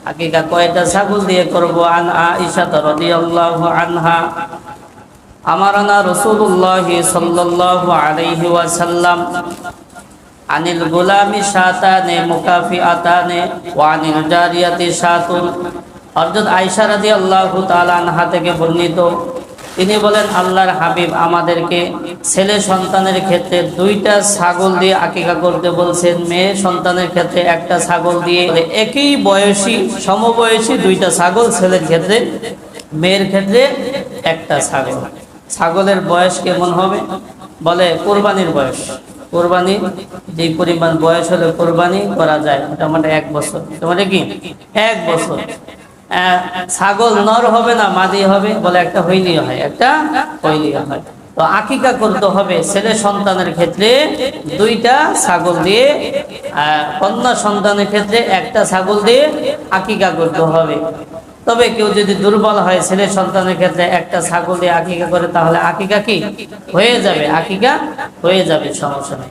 আকিকা কয়টা ছাগল দিয়ে করব? আন আয়েশা রাদিয়াল্লাহু আনহা আমারানা রাসূলুল্লাহ সাল্লাল্লাহু আলাইহি ওয়াসাল্লাম আনিল গুলামি শাতানে মুকাফিআতানে ওয়া আনিল জারিয়াতি শাতুন। হযরত আয়েশা রাদিয়াল্লাহু তাআলা আনহা থেকে বর্ণিত, তিনি বলেন, আল্লাহর হাবিব আমাদেরকে ছেলে সন্তানের ক্ষেত্রে 2টা ছাগল দিয়ে আকিকা করতে বলছেন, মেয়ে সন্তানের ক্ষেত্রে একটা ছাগল দিয়ে। একই বয়সী সমবয়সী 2টা ছাগল, ছেলের ক্ষেত্রে মেয়ের ক্ষেত্রে একটা ছাগল। ছাগলের বয়স কেমন হবে? বলে কোরবানির বয়স। কোরবানি যে পরিমাণ বয়স হলে কোরবানি করা যায়, মোটামুটি 1 বছর। তোমাদের কি 1 বছর? ছাগল নর হবে না মাদি হবে? বলে একটা হইলেই হয়, একটা হইলেই হয়। তো আকিকা করতে হবে ছেলে সন্তানের ক্ষেত্রে 2টা ছাগল দিয়ে, কন্যা সন্তানের ক্ষেত্রে একটা ছাগল দিয়ে আকিকা করতে হবে। তবে কেউ যদি দুর্বল হয়, ছেলে সন্তানের ক্ষেত্রে একটা ছাগল দিয়ে আকিকা করে, তাহলে আকিকা কি হয়ে যাবে? আকিকা হয়ে যাবে, সমস্যা নেই।